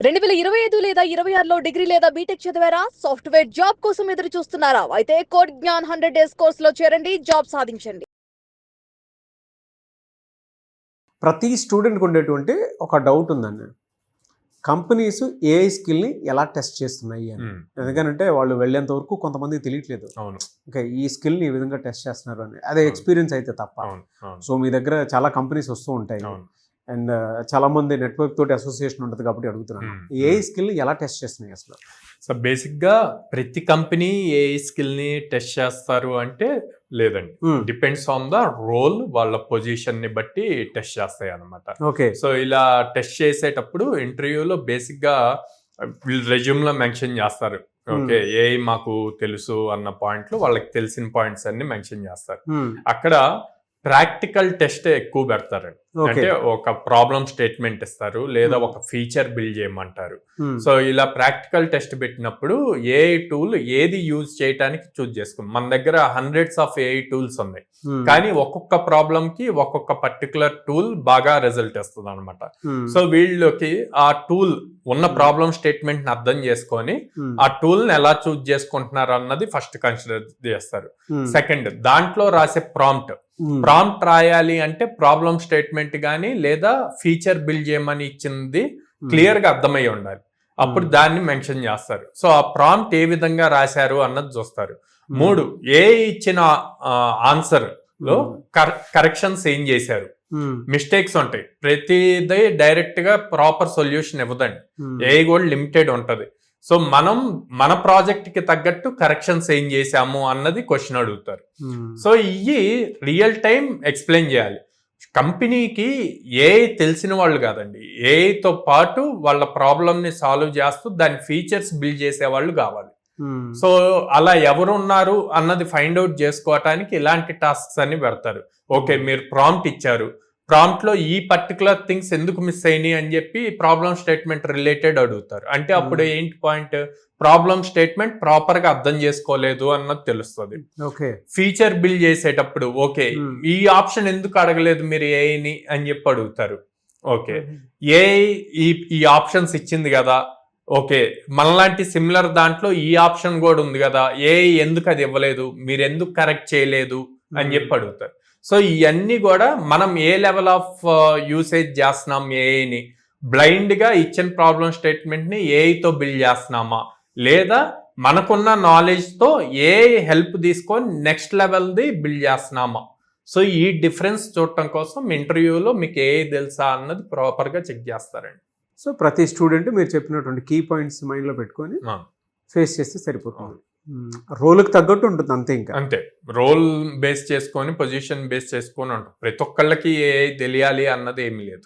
2025 లేదా 26లో డిగ్రీ లేదా బీటెక్ చదివారా? సాఫ్ట్‌వేర్ జాబ్ కోసం ఎదురు చూస్తున్నారా? అయితే కోడ్ జ్ఞాన్ 100 డేస్ కోర్సులో చేరండి, జాబ్ సాధించండి. ప్రతి స్టూడెంట్‌కి ఉండేటువంటి ఒక డౌట్ ఉందండి. కంపెనీస్ ఏఐ స్కిల్‌ని ఎలా టెస్ట్ చేస్తున్నాయి అని. ఎందుకనంటే వాళ్ళు వెళ్ళేంత వరకు కొంతమందికి తెలియట్లేదు. అవును. ఓకే. ఈ స్కిల్‌ని ఈ విధంగా టెస్ట్ చేస్తున్నారు అని. అదే ఎక్స్‌పీరియన్స్ అయితే తప్ప. సో మీ దగ్గర చాలా కంపెనీస్ వస్తూ ఉంటాయి. అండ్ చాలా మంది నెట్వర్క్ తోటి అసోసియేషన్ ఉంటుంది కాబట్టి అడుగుతున్నాను. ఏఐ స్కిల్ ఎలా టెస్ట్ చేస్తున్నాయి అసలు? సో బేసిక్గా ప్రతి కంపెనీ ఏఐ స్కిల్ని టెస్ట్ చేస్తారు అంటే లేదండి. డిపెండ్స్ ఆన్ ద రోల్, వాళ్ళ పొజిషన్ ని బట్టి టెస్ట్ చేస్తాయి అనమాట. ఓకే. సో ఇలా టెస్ట్ చేసేటప్పుడు ఇంటర్వ్యూలో బేసిక్గా వీళ్ళు రెజ్యూమ్ లో మెన్షన్ చేస్తారు. ఓకే, ఏఐ మాకు తెలుసు అన్న పాయింట్లు, వాళ్ళకి తెలిసిన పాయింట్స్ అన్ని మెన్షన్ చేస్తారు. అక్కడ ప్రాక్టికల్ టెస్ట్ ఎక్కువ పెడతారండి. అంటే ఒక ప్రాబ్లం స్టేట్మెంట్ ఇస్తారు, లేదా ఒక ఫీచర్ బిల్డ్ చేయమంటారు. సో ఇలా ప్రాక్టికల్ టెస్ట్ పెట్టినప్పుడు ఏఐ టూల్ ఏది యూజ్ చేయడానికి చూజ్ చేసుకుంటాం. మన దగ్గర హండ్రెడ్స్ ఆఫ్ ఏఐ టూల్స్ ఉన్నాయి, కానీ ఒక్కొక్క ప్రాబ్లం కి ఒక్కొక్క పర్టికులర్ టూల్ బాగా రిజల్ట్ ఇస్తుంది అనమాట. సో వీళ్ళకి ఆ టూల్ ఉన్న ప్రాబ్లం స్టేట్మెంట్ ని అర్థం చేసుకొని ఆ టూల్ ని ఎలా చూజ్ చేసుకుంటున్నారు అన్నది ఫస్ట్ కన్సిడర్ చేస్తారు. సెకండ్, దాంట్లో రాసే ప్రాంప్ట్ రాయాలి అంటే ప్రాబ్లం స్టేట్మెంట్ గానీ లేదా ఫీచర్ బిల్డ్ చేయమని ఇచ్చింది క్లియర్ గా అర్థమై ఉండాలి. అప్పుడు దాన్ని మెన్షన్ చేస్తారు. సో ఆ ప్రాంప్ట్ ఏ విధంగా రాశారు అన్నది చూస్తారు. 3, ఏ ఇచ్చిన ఆన్సర్ లో కరెక్షన్స్ ఏం చేశారు, మిస్టేక్స్ ఉంటాయి. ప్రతిదీ డైరెక్ట్ గా ప్రాపర్ సొల్యూషన్ ఇవ్వదండి. ఏ కూడా లిమిటెడ్ ఉంటది. సో మనం మన ప్రాజెక్ట్ కి తగ్గట్టు కరెక్షన్స్ ఏం చేసాము అన్నది క్వశ్చన్ అడుగుతారు. సో ఇవి రియల్ టైం ఎక్స్ప్లెయిన్ చేయాలి. కంపెనీకి ఏఐ తెలిసిన వాళ్ళు కాదండి, ఏఐతో పాటు వాళ్ళ ప్రాబ్లమ్ ని సాల్వ్ చేస్తూ దాని ఫీచర్స్ బిల్డ్ చేసే వాళ్ళు కావాలి. సో అలా ఎవరు ఉన్నారు అన్నది ఫైండ్ అవుట్ చేసుకోవటానికి ఇలాంటి టాస్క్స్ అన్ని పెడతారు. ఓకే, మీరు ప్రాంప్ట్ ఇచ్చారు, ప్రాంప్ట్ లో ఈ పర్టికులర్ థింగ్స్ ఎందుకు మిస్ అయినాయి అని చెప్పి ప్రాబ్లం స్టేట్మెంట్ రిలేటెడ్ అడుగుతారు. అంటే అప్పుడు ఏంటి పాయింట్, ప్రాబ్లం స్టేట్మెంట్ ప్రాపర్ గా అర్థం చేసుకోలేదు అన్నది తెలుస్తుంది. ఫీచర్ బిల్డ్ చేసేటప్పుడు ఓకే, ఈ ఆప్షన్ ఎందుకు అడగలేదు మీరు ఏఐని అని చెప్పి అడుగుతారు. ఓకే, ఏఐ ఈ ఆప్షన్స్ ఇచ్చింది కదా, ఓకే మనలాంటి సిమిలర్ దాంట్లో ఈ ఆప్షన్ కూడా ఉంది కదా, ఏఐ ఎందుకు అది ఇవ్వలేదు, మీరు ఎందుకు కరెక్ట్ చేయలేదు అని చెప్పి అడుగుతారు. సో ఇవన్నీ కూడా మనం ఏ లెవెల్ ఆఫ్ యూసేజ్ చేస్తున్నాం ఏఐని, బ్లైండ్ గా ఇచ్చిన ప్రాబ్లం స్టేట్మెంట్ ని ఏఐతో బిల్డ్ చేస్తున్నామా, లేదా మనకున్న నాలెడ్జ్ తో ఏఐ హెల్ప్ తీసుకొని నెక్స్ట్ లెవెల్ది బిల్డ్ చేస్తున్నామా. సో ఈ డిఫరెన్స్ చూడటం కోసం ఇంటర్వ్యూలో మీకు ఏఐ తెలుసా అన్నది ప్రాపర్ గా చెక్ చేస్తారండి. సో ప్రతి స్టూడెంట్ మీరు చెప్పినటువంటి కీ పాయింట్స్ మైండ్ లో పెట్టుకొని ఫేస్ చేస్తే సరిపోతుంది. రోల్కి తగ్గట్టు ఉంటుంది అంతే. ఇంకా అంతే, రోల్ బేస్ చేసుకొని పొజిషన్ బేస్ చేసుకొని ఉంటుంది. ప్రతి ఒక్కళ్ళకి ఏ తెలియాలి అన్నది ఏమీ లేదు.